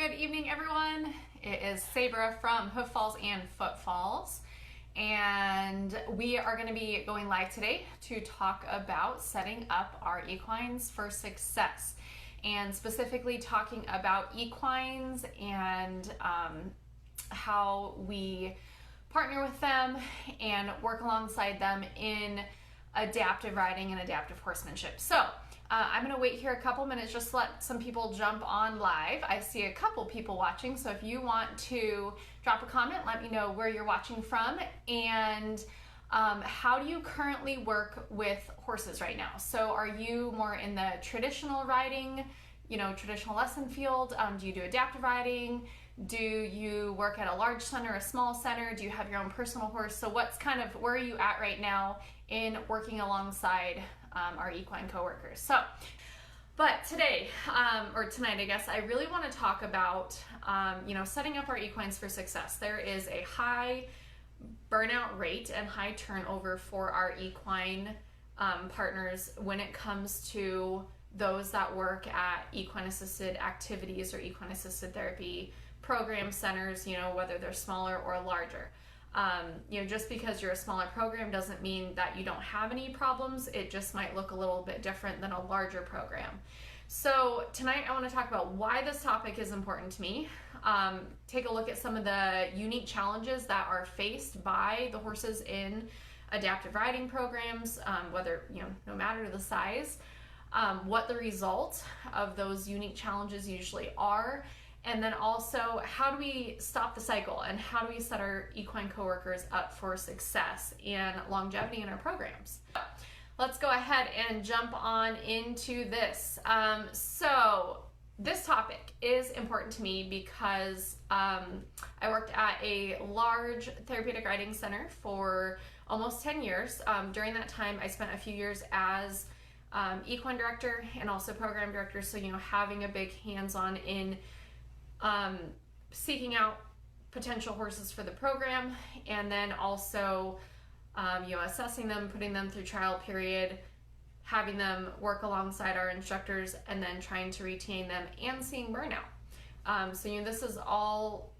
Good evening, everyone. It is Sabra from Hoof Falls and Footfalls, and we are going to be going live today to talk about setting up our equines for success, and specifically talking about equines and how we partner with them and work alongside them in adaptive riding and adaptive horsemanship. So I'm going to wait here a couple minutes just to let some people jump on live. I see a couple people watching, so if you want to drop a comment, let me know where you're watching from and how do you currently work with horses right now. So are you more in the traditional riding, traditional lesson field? Do you do adaptive riding? Do you work at a large center, a small center? Do you have your own personal horse? So where are you at right now in working alongside our equine coworkers? But today, or tonight, I guess, I really want to talk about, setting up our equines for success. There is a high burnout rate and high turnover for our equine partners when it comes to those that work at equine assisted activities or equine assisted therapy program centers, whether they're smaller or larger. Just because you're a smaller program doesn't mean that you don't have any problems. It just might look a little bit different than a larger program. So tonight I want to talk about why this topic is important to me. Take a look at some of the unique challenges that are faced by the horses in adaptive riding programs, whether, no matter the size, what the result of those unique challenges usually are. And then also, how do we stop the cycle and how do we set our equine coworkers up for success and longevity in our programs? Let's go ahead and jump on into this. So this topic is important to me because I worked at a large therapeutic riding center for almost 10 years. During that time, I spent a few years as equine director and also program director. So, having a big hands-on in seeking out potential horses for the program, and then also assessing them, putting them through trial period, having them work alongside our instructors, and then trying to retain them and seeing burnout. So this is all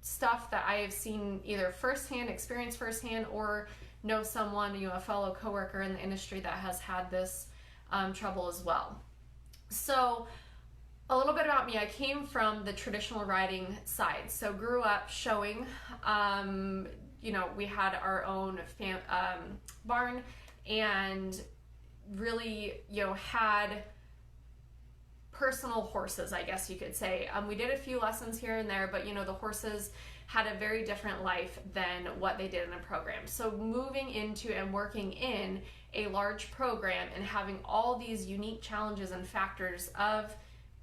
stuff that I have seen either firsthand, experienced firsthand, or know someone, a fellow coworker in the industry that has had this trouble as well. So a little bit about me. I came from the traditional riding side. So grew up showing, we had our own barn and really, had personal horses, I guess you could say. We did a few lessons here and there, but the horses had a very different life than what they did in a program. So moving into and working in a large program and having all these unique challenges and factors of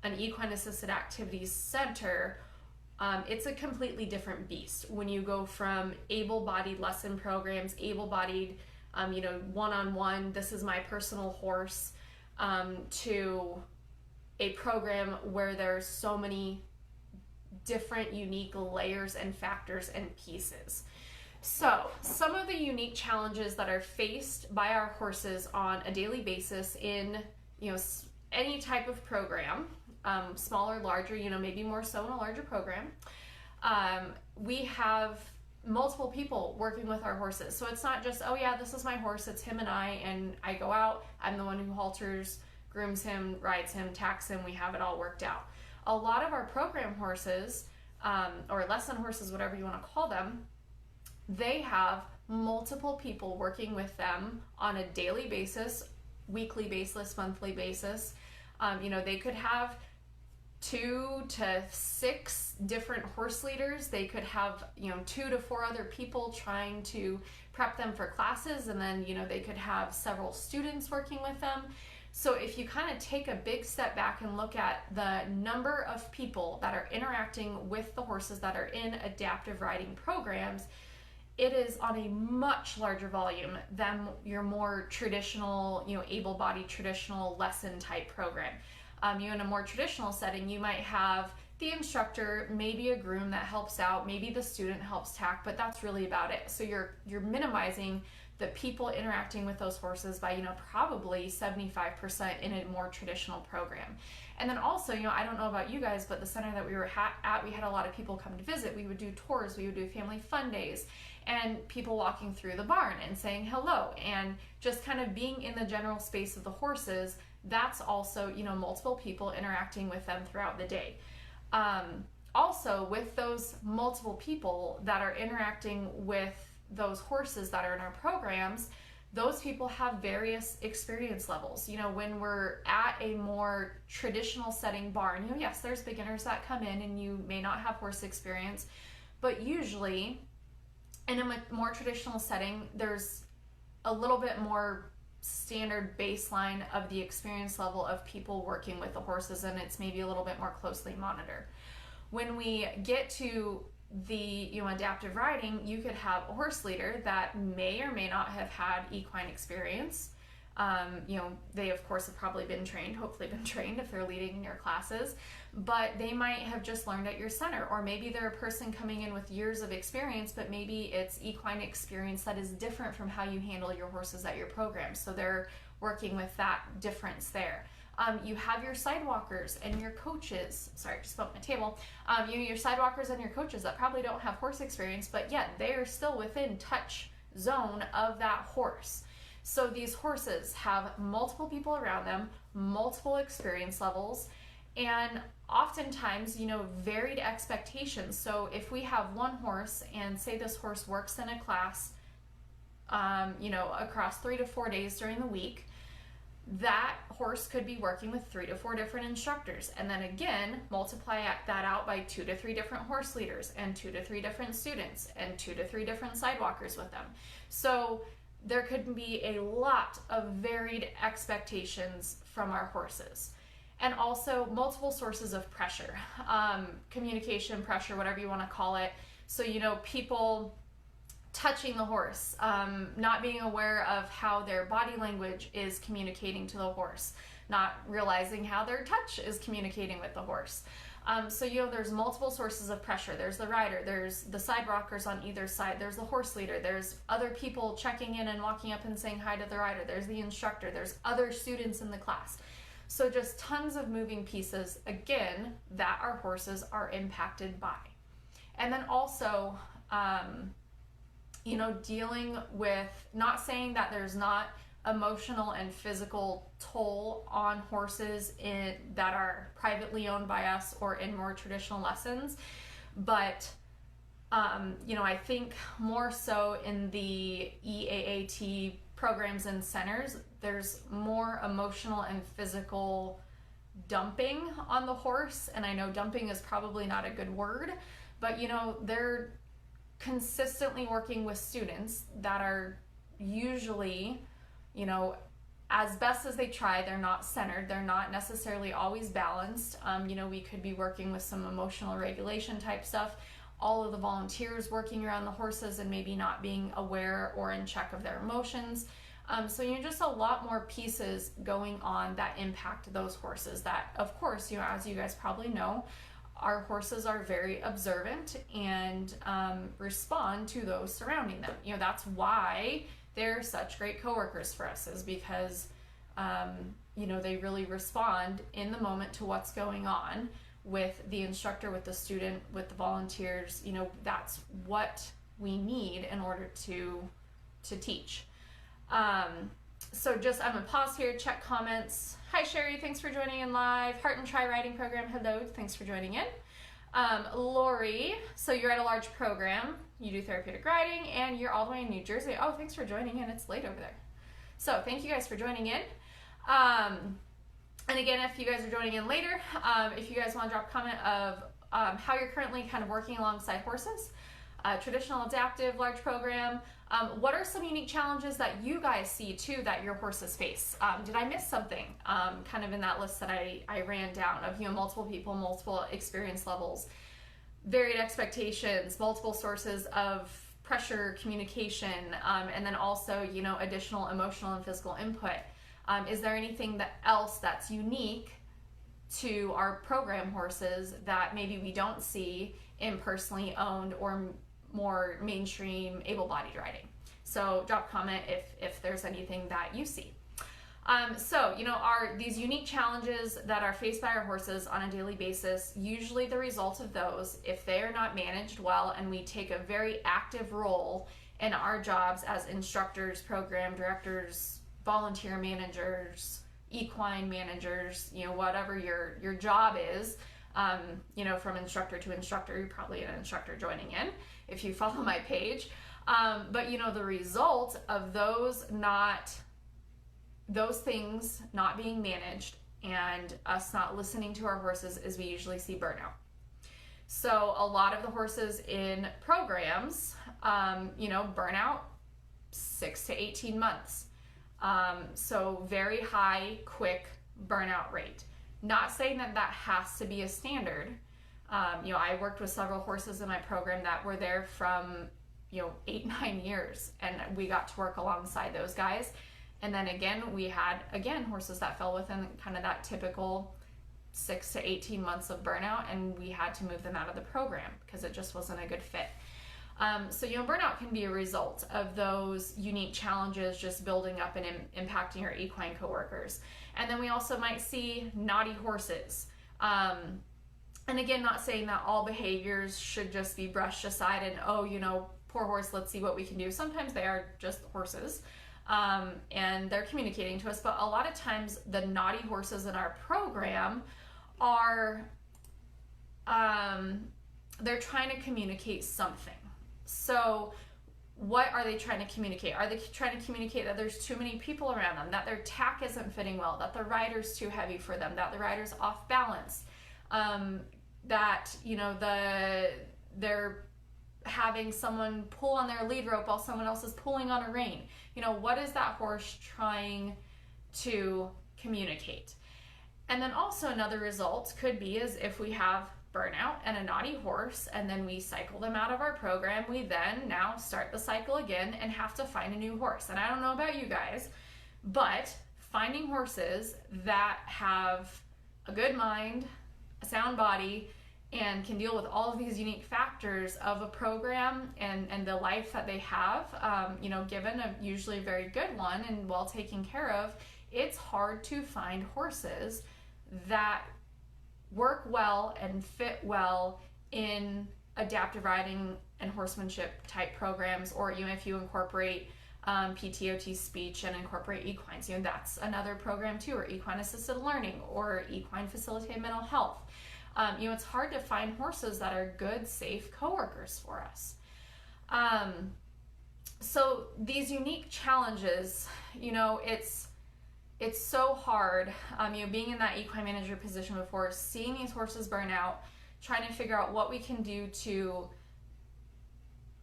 an equine assisted activities center, it's a completely different beast when you go from able-bodied lesson programs, able-bodied, one-on-one, this is my personal horse, to a program where there's so many different unique layers and factors and pieces. So some of the unique challenges that are faced by our horses on a daily basis in any type of program, small or larger, maybe more so in a larger program. We have multiple people working with our horses. So it's not just, oh yeah, this is my horse, it's him and I go out, I'm the one who halters, grooms him, rides him, tacks him, we have it all worked out. A lot of our program horses, or lesson horses, whatever you want to call them, they have multiple people working with them on a daily basis, weekly basis, monthly basis. They could have 2 to 6 different horse leaders. They could have 2 to 4 other people trying to prep them for classes, and then they could have several students working with them. So if you kind of take a big step back and look at the number of people that are interacting with the horses that are in adaptive riding programs, it is on a much larger volume than your more traditional, able-bodied traditional lesson type program. In a more traditional setting, you might have the instructor, maybe a groom that helps out, maybe the student helps tack, but that's really about it. So you're minimizing the people interacting with those horses by, probably 75% in a more traditional program. And then also, I don't know about you guys, but the center that we were at, we had a lot of people come to visit. We would do tours, we would do family fun days, and people walking through the barn and saying hello, and just kind of being in the general space of the horses. That's also, multiple people interacting with them throughout the day. Also, with those multiple people that are interacting with those horses that are in our programs, those people have various experience levels. When we're at a more traditional setting barn, yes, there's beginners that come in and you may not have horse experience, but usually in a more traditional setting, there's a little bit more standard baseline of the experience level of people working with the horses, and it's maybe a little bit more closely monitored. When we get to the adaptive riding, you could have a horse leader that may or may not have had equine experience. They of course have probably hopefully been trained if they're leading in your classes, but they might have just learned at your center, or maybe they're a person coming in with years of experience, but maybe it's equine experience that is different from how you handle your horses at your program. So they're working with that difference there. You have your sidewalkers and your coaches. Sorry, I just bumped my table. Your sidewalkers and your coaches that probably don't have horse experience, but yet they are still within touch zone of that horse. So these horses have multiple people around them, multiple experience levels, and oftentimes, varied expectations. So if we have one horse, and say this horse works in a class, across 3 to 4 days during the week, that horse could be working with 3 to 4 different instructors, and then again multiply that out by 2 to 3 different horse leaders, and 2 to 3 different students, and 2 to 3 different sidewalkers with them. So there could be a lot of varied expectations from our horses, and also multiple sources of pressure, communication pressure, whatever you want to call it. So people touching the horse, not being aware of how their body language is communicating to the horse, not realizing how their touch is communicating with the horse. So there's multiple sources of pressure. There's the rider, there's the side rockers on either side, there's the horse leader, there's other people checking in and walking up and saying hi to the rider, there's the instructor, there's other students in the class. So just tons of moving pieces, again, that our horses are impacted by. And then also, dealing with, not saying that there's not emotional and physical toll on horses that are privately owned by us or in more traditional lessons, but I think more so in the EAAT programs and centers, there's more emotional and physical dumping on the horse. And I know dumping is probably not a good word, but they're consistently working with students that are usually, as best as they try, they're not centered, they're not necessarily always balanced. We could be working with some emotional regulation type stuff, all of the volunteers working around the horses and maybe not being aware or in check of their emotions. So just a lot more pieces going on that impact those horses that, of course, as you guys probably know, our horses are very observant and respond to those surrounding them. That's why they're such great coworkers for us, is because they really respond in the moment to what's going on with the instructor, with the student, with the volunteers. That's what we need in order to teach. So just, I'm gonna pause here, check comments. Hi Sherry, thanks for joining in live. Heart and Try Riding Program, hello, thanks for joining in. Lori, so you're at a large program, you do therapeutic riding, and you're all the way in New Jersey. Oh, thanks for joining in, it's late over there. So thank you guys for joining in. And again, if you guys are joining in later, if you guys want to drop a comment of how you're currently kind of working alongside horses, traditional, adaptive, large program, what are some unique challenges that you guys see too that your horses face? Did I miss something kind of in that list that I ran down of multiple people, multiple experience levels, varied expectations, multiple sources of pressure, communication, and then also additional emotional and physical input? Is there anything else that's unique to our program horses that maybe we don't see in personally owned or more mainstream able-bodied riding? So drop a comment if there's anything that you see. So, these unique challenges that are faced by our horses on a daily basis, usually the result of those, if they are not managed well and we take a very active role in our jobs as instructors, program directors, volunteer managers, equine managers, whatever your job is, from instructor to instructor, you're probably an instructor joining in if you follow my page. But the result of those things not being managed and us not listening to our horses is we usually see burnout. So a lot of the horses in programs, burn out 6 to 18 months. So very high, quick burnout rate. Not saying that has to be a standard. I worked with several horses in my program that were there from, 8-9 years, and we got to work alongside those guys. And then again, we had, horses that fell within kind of that typical 6 to 18 months of burnout, and we had to move them out of the program because it just wasn't a good fit. So burnout can be a result of those unique challenges just building up and impacting your equine coworkers. And then we also might see naughty horses. And again, not saying that all behaviors should just be brushed aside and, poor horse, let's see what we can do. Sometimes they are just horses. And they're communicating to us, but a lot of times the naughty horses in our program are, they're trying to communicate something. So what are they trying to communicate? Are they trying to communicate that there's too many people around them, that their tack isn't fitting well, that the rider's too heavy for them, that the rider's off balance, that, they're having someone pull on their lead rope while someone else is pulling on a rein? What is that horse trying to communicate? And then also another result could be is if we have burnout and a naughty horse and then we cycle them out of our program, we then now start the cycle again and have to find a new horse. And I don't know about you guys, but finding horses that have a good mind, a sound body, and can deal with all of these unique factors of a program and the life that they have, given a usually very good one and well taken care of, it's hard to find horses that work well and fit well in adaptive riding and horsemanship type programs, or if you incorporate PTOT speech and incorporate equines, that's another program too, or equine assisted learning or equine facilitated mental health. It's hard to find horses that are good, safe coworkers for us. So these unique challenges, it's so hard, being in that equine manager position before, seeing these horses burn out, trying to figure out what we can do to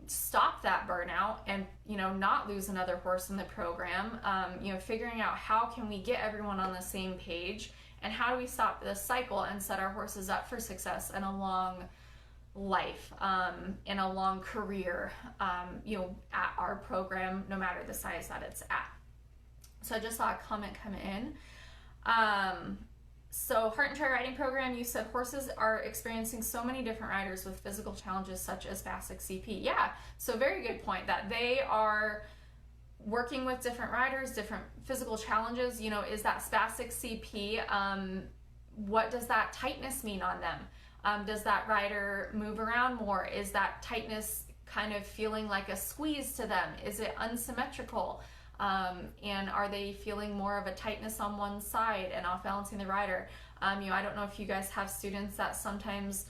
stop that burnout and, not lose another horse in the program, figuring out how can we get everyone on the same page and how do we stop this cycle and set our horses up for success and a long life, and a long career, at our program, no matter the size that it's at. So I just saw a comment come in. So Heart and Try Riding Program, you said horses are experiencing so many different riders with physical challenges such as spastic CP. Yeah, so very good point that they are working with different riders, different physical challenges. Is that spastic CP, what does that tightness mean on them? Does that rider move around more? Is that tightness kind of feeling like a squeeze to them? Is it unsymmetrical? And are they feeling more of a tightness on one side and off balancing the rider? I don't know if you guys have students that sometimes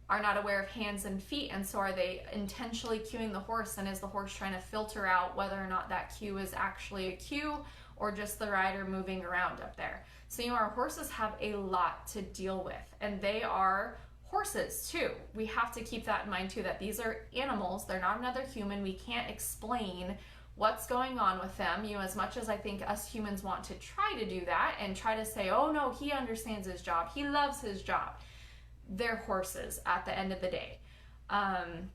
are not aware of hands and feet, and so are they intentionally cueing the horse, and is the horse trying to filter out whether or not that cue is actually a cue or just the rider moving around up there? So our horses have a lot to deal with, and they are horses too. We have to keep that in mind too, that these are animals, they're not another human. We can't explain what's going on with them, as much as I think us humans want to try to do that and try to say, oh no, he understands his job, he loves his job. They're horses at the end of the day. And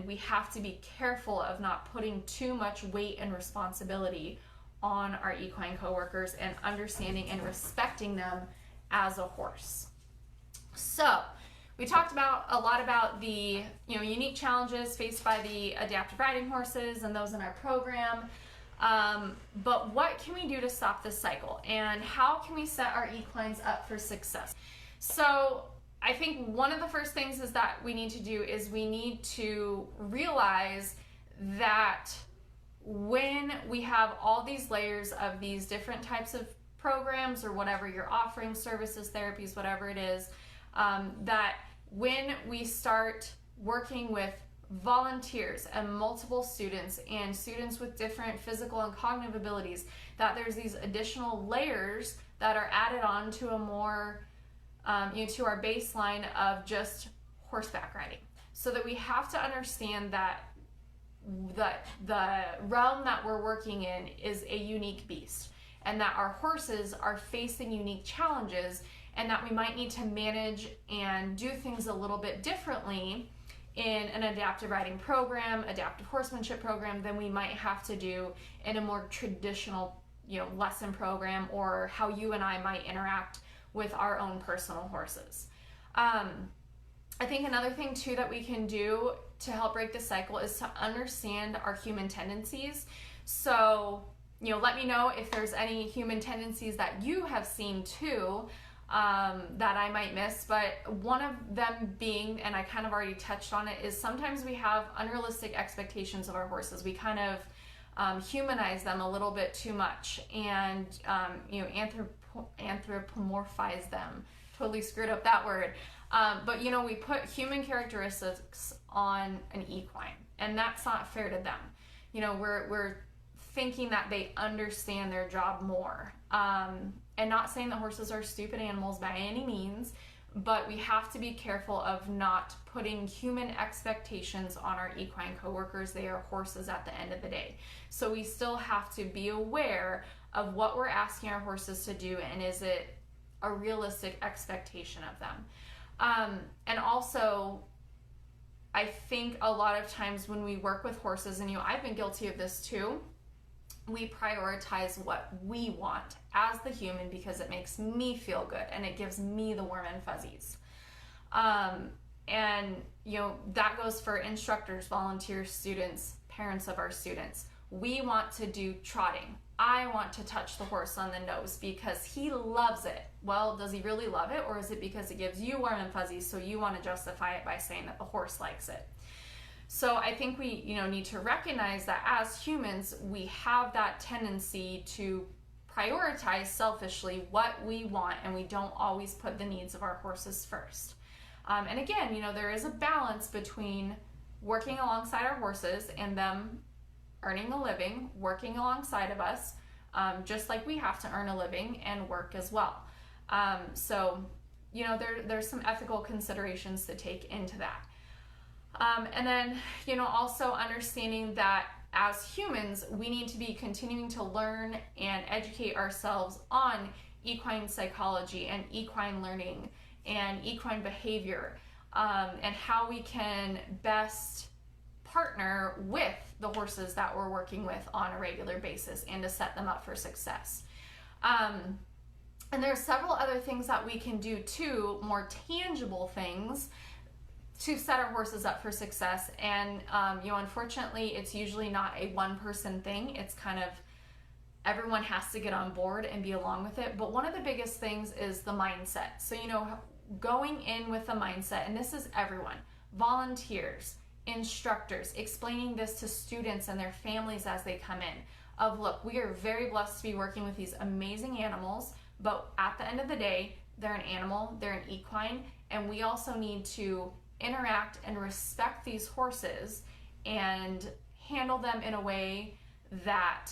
we have to be careful of not putting too much weight and responsibility on our equine coworkers and understanding and respecting them as a horse. So we talked about a lot about the unique challenges faced by the adaptive riding horses and those in our program. But what can we do to stop this cycle, and how can we set our equines up for success? So I think one of the first things is that we need to do is we need to realize that when we have all these layers of these different types of programs or whatever you're offering, services, therapies, whatever it is, that when we start working with volunteers and multiple students and students with different physical and cognitive abilities, that there's these additional layers that are added on to a more to our baseline of just horseback riding, so that we have to understand that the realm that we're working in is a unique beast, and that our horses are facing unique challenges, and that we might need to manage and do things a little bit differently in an adaptive riding program, adaptive horsemanship program, than we might have to do in a more traditional lesson program, or how you and I might interact with our own personal horses. I think another thing too that we can do to help break the cycle is to understand our human tendencies. So, let me know if there's any human tendencies that you have seen too, that I might miss. But one of them being, and I kind of already touched on it, is sometimes we have unrealistic expectations of our horses. We kind of humanize them a little bit too much, and anthropomorphize them. Totally screwed up that word. But we put human characteristics on an equine, and that's not fair to them. We're thinking that they understand their job more. And not saying that horses are stupid animals by any means, but we have to be careful of not putting human expectations on our equine coworkers. They are horses at the end of the day. So we still have to be aware of what we're asking our horses to do, and is it a realistic expectation of them. And also, I think a lot of times when we work with horses, and I've been guilty of this too, we prioritize what we want as the human because it makes me feel good and it gives me the warm and fuzzies. And that goes for instructors, volunteers, students, parents of our students. We want to do trotting. I want to touch the horse on the nose because he loves it. Well, does he really love it, or is it because it gives you warm and fuzzies, so you want to justify it by saying that the horse likes it? So I think we need to recognize that as humans, we have that tendency to prioritize selfishly what we want, and we don't always put the needs of our horses first. And again, there is a balance between working alongside our horses and them earning a living, working alongside of us, just like we have to earn a living and work as well. So there's some ethical considerations to take into that. And then, also understanding that as humans, we need to be continuing to learn and educate ourselves on equine psychology and equine learning and equine behavior, and how we can best partner with the horses that we're working with on a regular basis and to set them up for success. And there are several other things that we can do too, more tangible things, to set our horses up for success. And unfortunately, it's usually not a one-person thing. It's kind of everyone has to get on board and be along with it. But one of the biggest things is the mindset. So going in with the mindset, and this is everyone, volunteers, instructors, explaining this to students and their families as they come in, of look, we are very blessed to be working with these amazing animals, but at the end of the day, they're an animal, they're an equine, and we also need to interact and respect these horses and handle them in a way that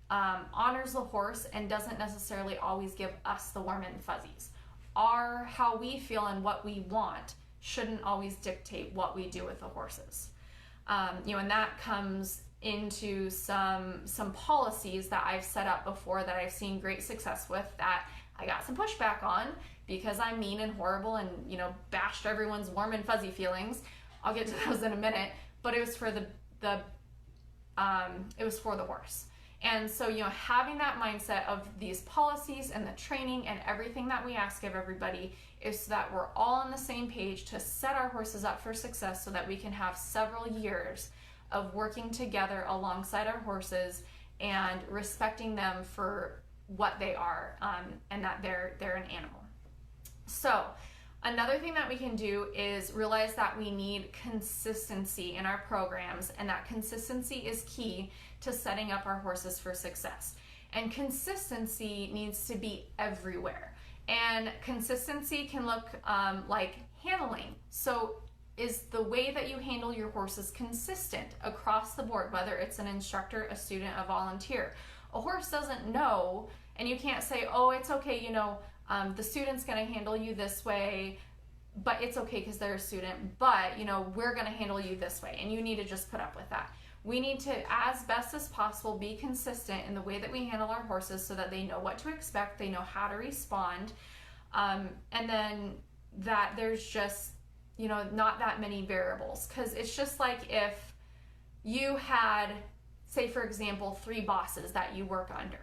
honors the horse and doesn't necessarily always give us the warm and fuzzies. How we feel and what we want shouldn't always dictate what we do with the horses. And that comes into some policies that I've set up before that I've seen great success with, that I got some pushback on because I'm mean and horrible and bashed everyone's warm and fuzzy feelings. I'll get to those in a minute, but it was for the horse. And so, having that mindset of these policies and the training and everything that we ask of everybody is so that we're all on the same page to set our horses up for success so that we can have several years of working together alongside our horses and respecting them for what they are, and that they're an animal. So another thing that we can do is realize that we need consistency in our programs, and that consistency is key to setting up our horses for success. And consistency needs to be everywhere. And consistency can look like handling. So is the way that you handle your horses consistent across the board, whether it's an instructor, a student, a volunteer? A horse doesn't know, and you can't say, oh, it's okay, the student's going to handle you this way, but it's okay because they're a student, but we're going to handle you this way, and you need to just put up with that. We need to, as best as possible, be consistent in the way that we handle our horses so that they know what to expect, they know how to respond, and then that there's just not that many variables. Because it's just like if you had, say for example, 3 bosses that you work under,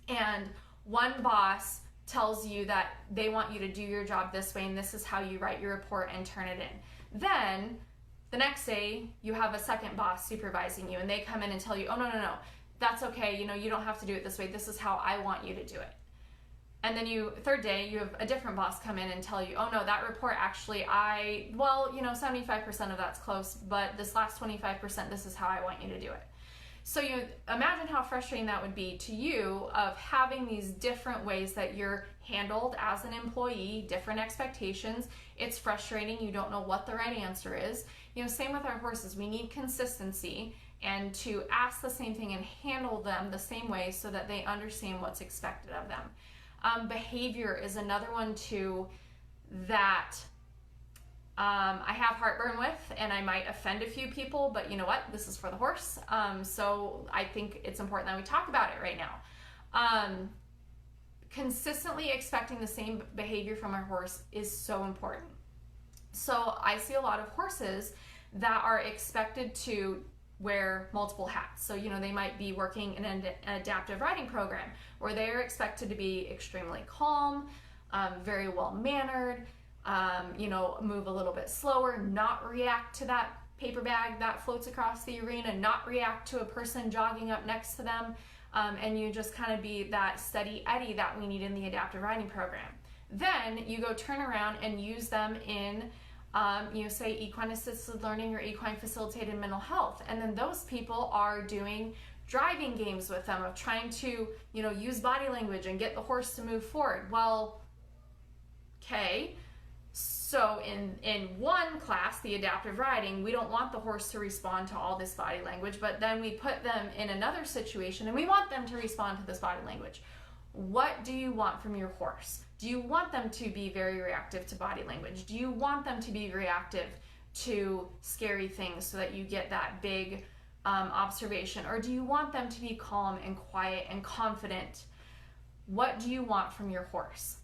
and one boss tells you that they want you to do your job this way and this is how you write your report and turn it in. Then the next day you have a second boss supervising you and they come in and tell you, oh no, that's okay, you don't have to do it this way, this is how I want you to do it. And then third day you have a different boss come in and tell you, oh no, that report actually 75% of that's close, but this last 25%, this is how I want you to do it. So you imagine how frustrating that would be to you of having these different ways that you're handled as an employee, different expectations. It's frustrating. You don't know what the right answer is. Same with our horses. We need consistency and to ask the same thing and handle them the same way so that they understand what's expected of them. Behavior is another one too that I have heartburn with, and I might offend a few people, but you know what? This is for the horse. So I think it's important that we talk about it right now. Consistently expecting the same behavior from our horse is so important. So I see a lot of horses that are expected to wear multiple hats. So, they might be working in an adaptive riding program where they are expected to be extremely calm, very well mannered, move a little bit slower, not react to that paper bag that floats across the arena, not react to a person jogging up next to them, and you just kind of be that steady Eddie that we need in the adaptive riding program. Then you go turn around and use them in, say equine assisted learning or equine facilitated mental health, and then those people are doing driving games with them of trying to, use body language and get the horse to move forward. Well, okay. So in one class, the adaptive riding, we don't want the horse to respond to all this body language, but then we put them in another situation and we want them to respond to this body language. What do you want from your horse? Do you want them to be very reactive to body language? Do you want them to be reactive to scary things so that you get that big observation? Or do you want them to be calm and quiet and confident? What do you want from your horse?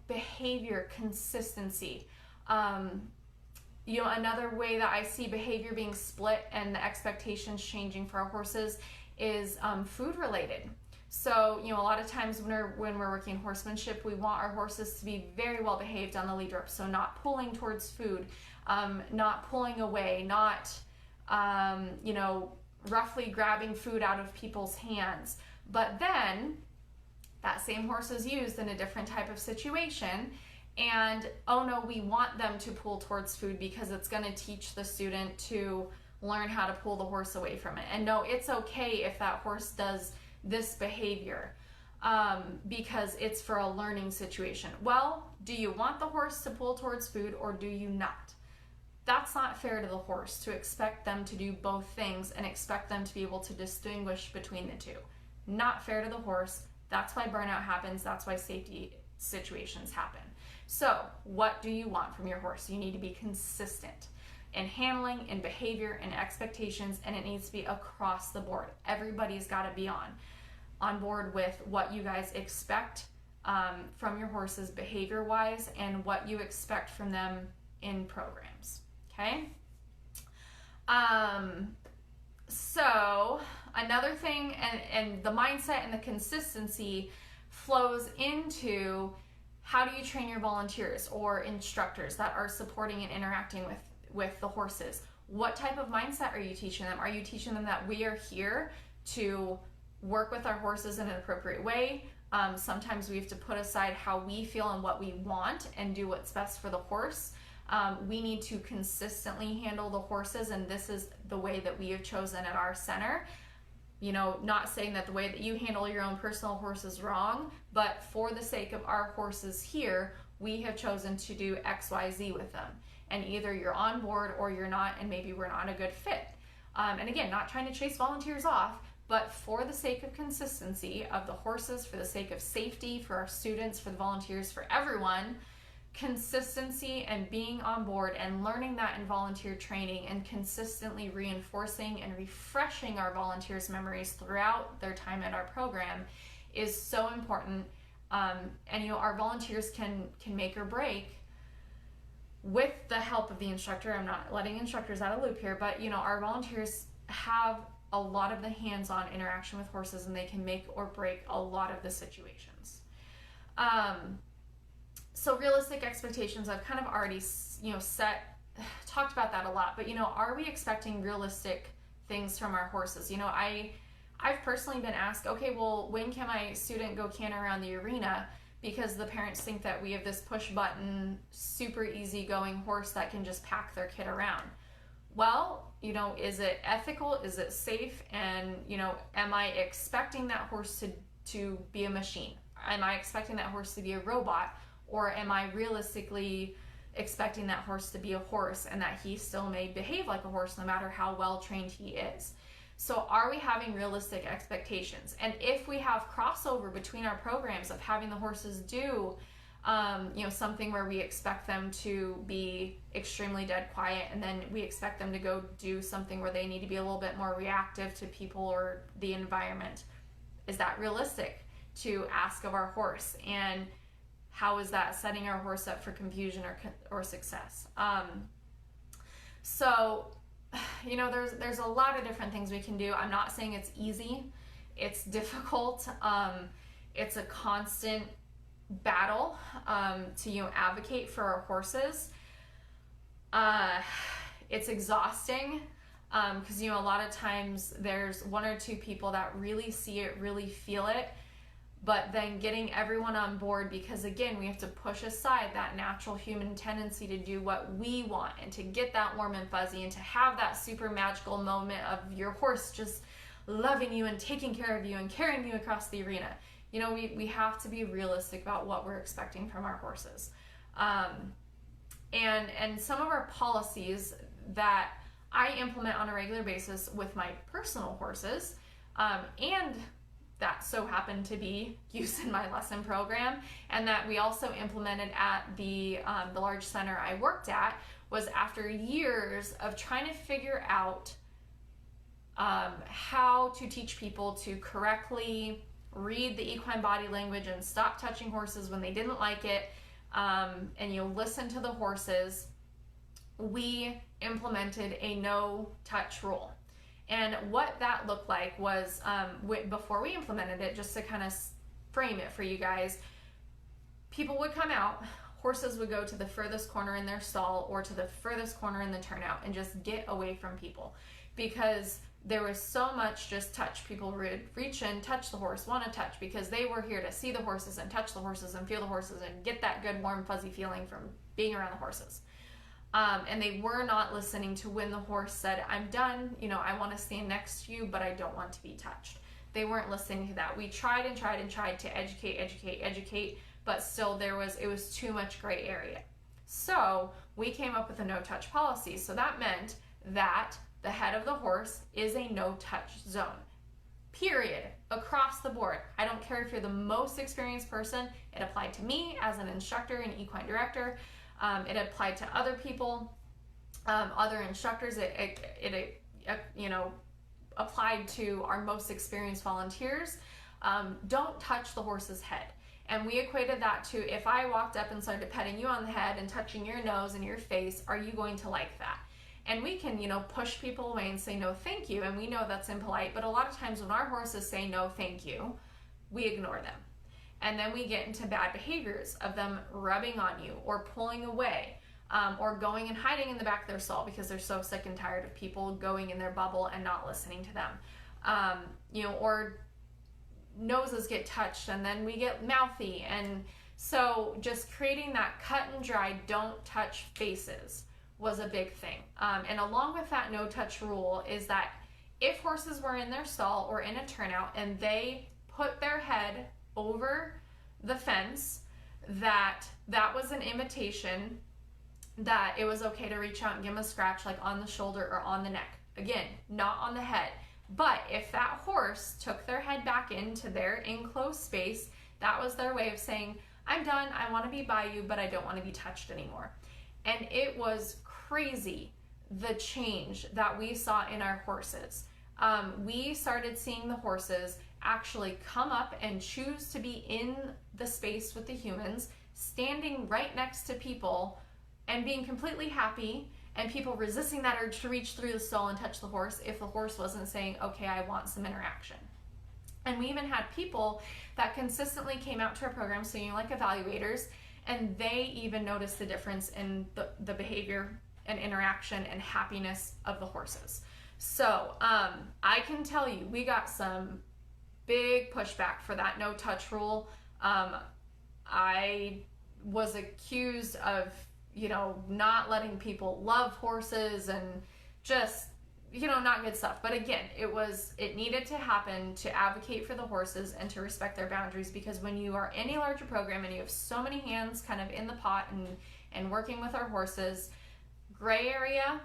Behavior, consistency. Another way that I see behavior being split and the expectations changing for our horses is food related. So, a lot of times when we're working horsemanship, we want our horses to be very well behaved on the lead rope. So not pulling towards food, not pulling away, not, roughly grabbing food out of people's hands. But then that same horse is used in a different type of situation, and oh no, we want them to pull towards food because it's going to teach the student to learn how to pull the horse away from it. And no, it's okay if that horse does this behavior because it's for a learning situation. Well, do you want the horse to pull towards food or do you not? That's not fair to the horse to expect them to do both things and expect them to be able to distinguish between the two. Not fair to the horse. That's why burnout happens. That's why safety situations happen. So what do you want from your horse? You need to be consistent in handling, in behavior, in expectations, and it needs to be across the board. Everybody's got to be on board with what you guys expect from your horses behavior-wise and what you expect from them in programs. Okay? Another thing, and the mindset and the consistency flows into how do you train your volunteers or instructors that are supporting and interacting with the horses. What type of mindset are you teaching them? Are you teaching them that we are here to work with our horses in an appropriate way? Sometimes we have to put aside how we feel and what we want and do what's best for the horse. We need to consistently handle the horses, and this is the way that we have chosen at our center. You know, not saying that the way that you handle your own personal horse is wrong, but for the sake of our horses here, we have chosen to do X, Y, Z with them. And either you're on board or you're not, and maybe we're not a good fit. And again, not trying to chase volunteers off, but for the sake of consistency of the horses, for the sake of safety, for our students, for the volunteers, for everyone, consistency and being on board and learning that in volunteer training and consistently reinforcing and refreshing our volunteers' memories throughout their time at our program is so important. And you know, our volunteers can make or break with the help of the instructor. I'm not letting instructors out of loop here, but you know, our volunteers have a lot of the hands-on interaction with horses, and they can make or break a lot of the situations. So realistic expectations, I've kind of already, you know, talked about that a lot, but you know, are we expecting realistic things from our horses? You know, I've personally been asked, okay, well, when can my student go canter around the arena? Because the parents think that we have this push button, super easygoing horse that can just pack their kid around. Well, you know, is it ethical? Is it safe? And, you know, am I expecting that horse to be a machine? Am I expecting that horse to be a robot? Or am I realistically expecting that horse to be a horse and that he still may behave like a horse no matter how well trained he is? So are we having realistic expectations? And if we have crossover between our programs of having the horses do you know, something where we expect them to be extremely dead quiet, and then we expect them to go do something where they need to be a little bit more reactive to people or the environment, is that realistic to ask of our horse? And how is that setting our horse up for confusion or success? So, you know, there's a lot of different things we can do. I'm not saying it's easy. It's difficult. It's a constant battle to, you know, advocate for our horses. It's exhausting because, you know, a lot of times there's one or two people that really see it, really feel it, but then getting everyone on board, because again, we have to push aside that natural human tendency to do what we want and to get that warm and fuzzy and to have that super magical moment of your horse just loving you and taking care of you and carrying you across the arena. You know, we have to be realistic about what we're expecting from our horses. And some of our policies that I implement on a regular basis with my personal horses, and that so happened to be used in my lesson program, and that we also implemented at the large center I worked at, was after years of trying to figure out how to teach people to correctly read the equine body language and stop touching horses when they didn't like it, and you listen to the horses. We implemented a no touch rule. And what that looked like was, before we implemented it, just to kind of frame it for you guys, people would come out, horses would go to the furthest corner in their stall or to the furthest corner in the turnout and just get away from people, because there was so much just touch. People would reach in, touch the horse, want to touch, because they were here to see the horses and touch the horses and feel the horses and get that good warm fuzzy feeling from being around the horses. And they were not listening to when the horse said, I'm done, you know, I want to stand next to you, but I don't want to be touched. They weren't listening to that. We tried and tried and tried to educate, but still it was too much gray area. So we came up with a no touch policy. So that meant that the head of the horse is a no touch zone, period, across the board. I don't care if you're the most experienced person. It applied to me as an instructor and equine director. It applied to other people, other instructors. It you know, applied to our most experienced volunteers. Don't touch the horse's head. And we equated that to, if I walked up and started petting you on the head and touching your nose and your face, are you going to like that? And we can, push people away and say no thank you, and we know that's impolite, but a lot of times when our horses say no thank you, we ignore them. And then we get into bad behaviors of them rubbing on you or pulling away, or going and hiding in the back of their stall because they're so sick and tired of people going in their bubble and not listening to them. Or noses get touched and then we get mouthy. And so just creating that cut and dry don't touch faces was a big thing. And along with that no touch rule is that if horses were in their stall or in a turnout and they put their head over the fence, that was an invitation that it was okay to reach out and give them a scratch, like on the shoulder or on the neck. Again, not on the head. But if that horse took their head back into their enclosed space, that was their way of saying, I'm done, I want to be by you, but I don't want to be touched anymore. And it was crazy, the change that we saw in our horses. We started seeing the horses actually come up and choose to be in the space with the humans, standing right next to people and being completely happy, and people resisting that urge to reach through the stall and touch the horse if the horse wasn't saying, okay, I want some interaction. And we even had people that consistently came out to our program, so like evaluators, and they even noticed the difference in the behavior and interaction and happiness of the horses. So I can tell you, we got some big pushback for that no touch rule. I was accused of not letting people love horses and just not good stuff. But again, it needed to happen to advocate for the horses and to respect their boundaries, because when you are in a larger program and you have so many hands kind of in the pot and working with our horses, gray area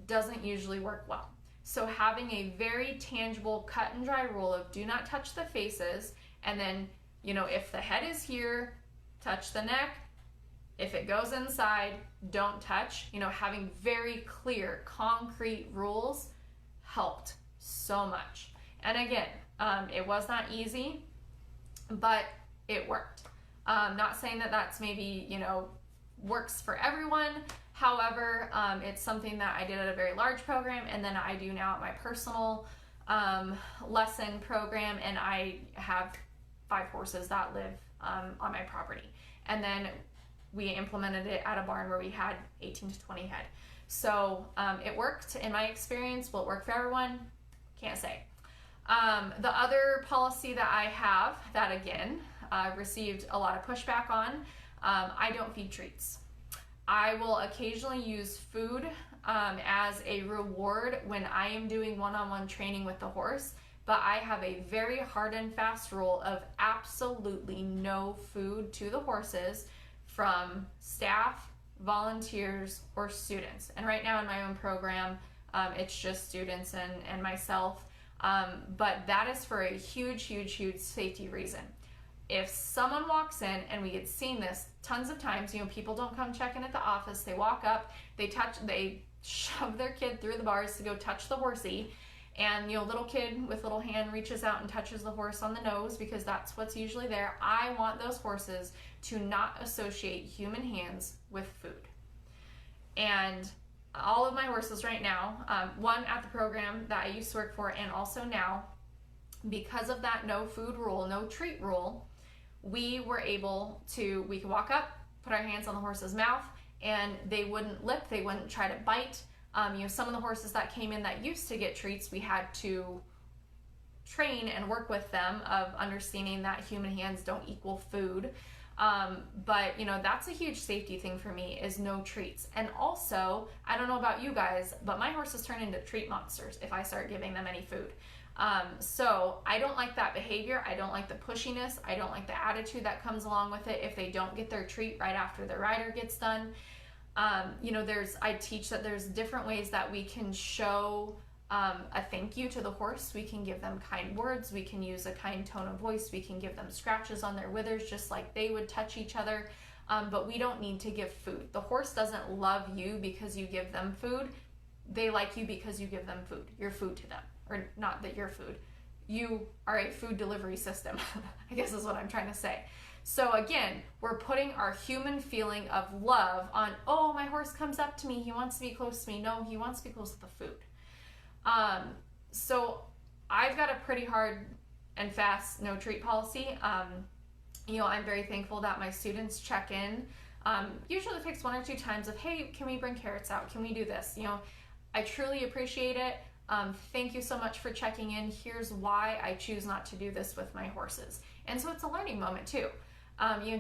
doesn't usually work well. So having a very tangible cut and dry rule of do not touch the faces, and then if the head is here, touch the neck. If it goes inside, don't touch. Having very clear, concrete rules helped so much. And again, it was not easy, but it worked. Not saying that that's maybe, works for everyone. However, it's something that I did at a very large program, and then I do now at my personal lesson program, and I have 5 horses that live on my property. And then we implemented it at a barn where we had 18 to 20 head. So it worked in my experience. Will it work for everyone? Can't say. The other policy that I have that, again, received a lot of pushback on, I don't feed treats. I will occasionally use food as a reward when I am doing one-on-one training with the horse, but I have a very hard and fast rule of absolutely no food to the horses from staff, volunteers, or students. And right now in my own program, it's just students and myself, but that is for a huge, huge, huge safety reason. If someone walks in, and we had seen this tons of times, people don't come check in at the office, they walk up, they shove their kid through the bars to go touch the horsey, and little kid with little hand reaches out and touches the horse on the nose because that's what's usually there. I want those horses to not associate human hands with food. And all of my horses right now, one at the program that I used to work for and also now, because of that no food rule, no treat rule, we were able to, we could walk up, put our hands on the horse's mouth, and they wouldn't lip, they wouldn't try to bite. Some of the horses that came in that used to get treats, we had to train and work with them of understanding that human hands don't equal food. But that's a huge safety thing for me, is no treats. And also, I don't know about you guys, but my horses turn into treat monsters if I start giving them any food. So I don't like that behavior. I don't like the pushiness. I don't like the attitude that comes along with it if they don't get their treat right after the rider gets done. I teach that there's different ways that we can show a thank you to the horse. We can give them kind words. We can use a kind tone of voice. We can give them scratches on their withers just like they would touch each other. But we don't need to give food. The horse doesn't love you because you give them food. They like you because you give them food. You're food to them. Or not that you're food. You are a food delivery system, I guess is what I'm trying to say. So again, we're putting our human feeling of love on, oh, my horse comes up to me, he wants to be close to me. No, he wants to be close to the food. So I've got a pretty hard and fast no treat policy. I'm very thankful that my students check in. Usually it takes 1 or 2 times of, hey, can we bring carrots out? Can we do this? I truly appreciate it. Thank you so much for checking in. Here's why I choose not to do this with my horses. And so it's a learning moment too.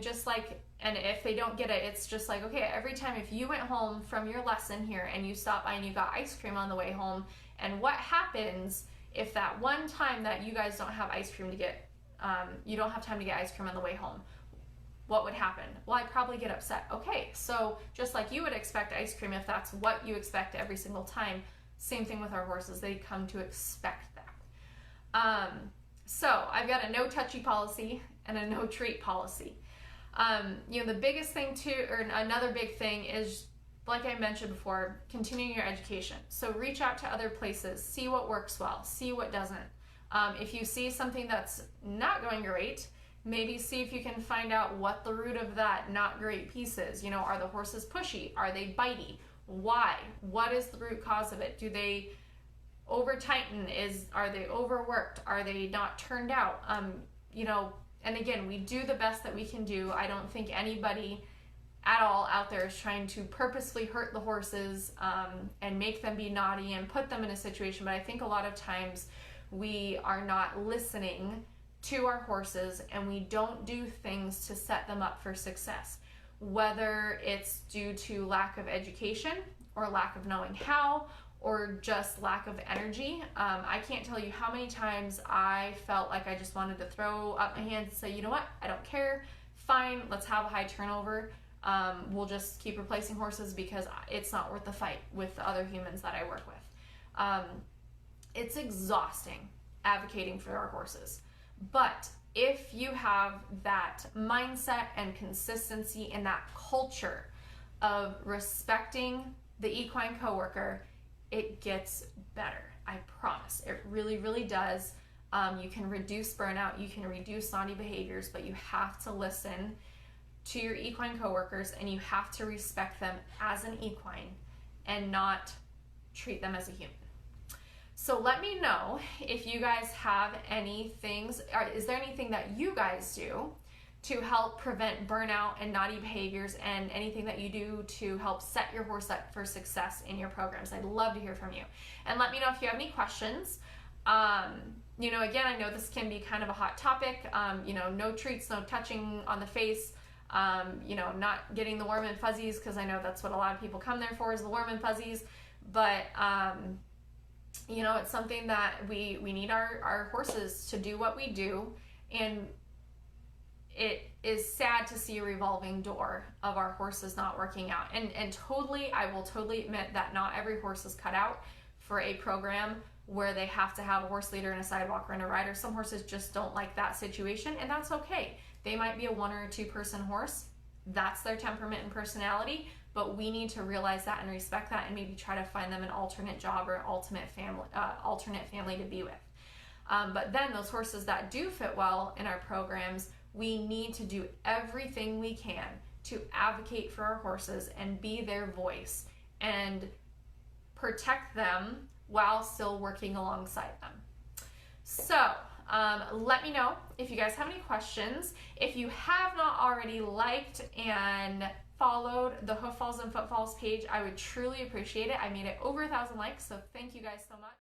Just like, and if they don't get it, it's just like, okay, every time if you went home from your lesson here and you stopped by and you got ice cream on the way home, and what happens if that one time that you guys don't have ice cream to get, you don't have time to get ice cream on the way home, what would happen? Well, I'd probably get upset. Okay, so just like you would expect ice cream, if that's what you expect every single time, same thing with our horses. They come to expect that. So I've got a no touchy policy and a no treat policy. The biggest thing too, or another big thing is, like I mentioned before, continuing your education. So reach out to other places, see what works well, see what doesn't. If you see something that's not going great, maybe see if you can find out what the root of that not great piece is. Are the horses pushy? Are they bitey? Why? What is the root cause of it? Do they over tighten? Are they overworked? Are they not turned out? And again, we do the best that we can do. I don't think anybody at all out there is trying to purposefully hurt the horses and make them be naughty and put them in a situation. But I think a lot of times we are not listening to our horses, and we don't do things to set them up for success, whether it's due to lack of education or lack of knowing how, or just lack of energy. I can't tell you how many times I felt like I just wanted to throw up my hands and say, you know what, I don't care, fine, let's have a high turnover. We'll just keep replacing horses because it's not worth the fight with the other humans that I work with. It's exhausting advocating for our horses. But if you have that mindset and consistency and that culture of respecting the equine coworker, it gets better. I promise. It really, really does. You can reduce burnout, you can reduce naughty behaviors, but you have to listen to your equine coworkers, and you have to respect them as an equine and not treat them as a human. So let me know if you guys have any things, or is there anything that you guys do to help prevent burnout and naughty behaviors, and anything that you do to help set your horse up for success in your programs. I'd love to hear from you. And let me know if you have any questions. Again, I know this can be kind of a hot topic. No treats, no touching on the face, not getting the warm and fuzzies, because I know that's what a lot of people come there for, is the warm and fuzzies. But it's something that we need our horses to do what we do, and it is sad to see a revolving door of our horses not working out. And I will totally admit that not every horse is cut out for a program where they have to have a horse leader and a sidewalker and a rider. Some horses just don't like that situation, and that's okay. They might be a 1 or 2 person horse. That's their temperament and personality. But we need to realize that and respect that, and maybe try to find them an alternate job or alternate family to be with. But then those horses that do fit well in our programs, we need to do everything we can to advocate for our horses and be their voice and protect them while still working alongside them. So let me know if you guys have any questions. If you have not already liked and followed the Hoof Falls and Footfalls page, I would truly appreciate it. I made it over 1,000 likes, so thank you guys so much.